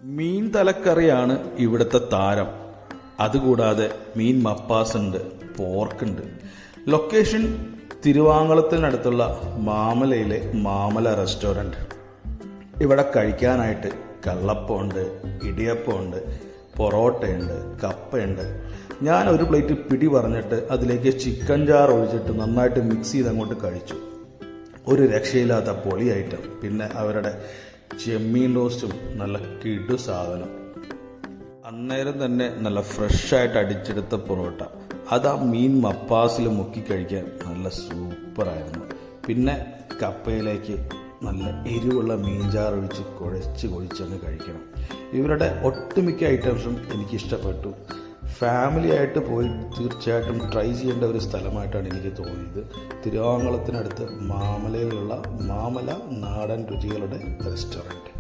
മീൻ തലക്കറിയാണ് ഇവിടുത്തെ താരം. അതുകൂടാതെ മീൻ മപ്പാസ് ഉണ്ട്, പോർക്കുണ്ട്. ലൊക്കേഷൻ തിരുവാങ്കുളത്തിനടുത്തുള്ള മാമലയിലെ മാമല റെസ്റ്റോറൻറ്റ്. ഇവിടെ കഴിക്കാനായിട്ട് കള്ളപ്പമുണ്ട്, ഇടിയപ്പമുണ്ട്, പൊറോട്ടയുണ്ട്, കപ്പയുണ്ട്. ഞാൻ ഒരു പ്ലേറ്റ് പിടി പറഞ്ഞിട്ട് അതിലേക്ക് ചിക്കൻ ചാറ് ഒഴിച്ചിട്ട് നന്നായിട്ട് മിക്സ് ചെയ്ത് അങ്ങോട്ട് കഴിച്ചു. ഒരു രക്ഷയില്ലാത്ത പൊളി ഐറ്റം. പിന്നെ അവരുടെ ചെമ്മീൻ റോസ്റ്റും നല്ല കിടു സാധനം. അന്നേരം തന്നെ നല്ല ഫ്രഷായിട്ട് അടിച്ചെടുത്ത പൊറോട്ട. അത് ആ മീൻ മപ്പാസിൽ മുക്കി കഴിക്കാൻ നല്ല സൂപ്പറായിരുന്നു. പിന്നെ കപ്പയിലേക്ക് നല്ല എരിവുള്ള മീൻചാറൊഴിച്ച് കുഴച്ചങ്ങ് കഴിക്കണം. ഇവരുടെ ഒട്ടുമിക്ക ഐറ്റംസും എനിക്കിഷ്ടപ്പെട്ടു. ഫാമിലി ആയിട്ട് പോയി തീർച്ചയായിട്ടും ട്രൈ ചെയ്യേണ്ട ഒരു സ്ഥലമായിട്ടാണ് എനിക്ക് തോന്നിയത്. തിരുവാങ്കുളത്തിനടുത്ത് മാമലയിലുള്ള മാമല നാടൻ രുചികളുടെ റെസ്റ്റോറൻറ്റ്.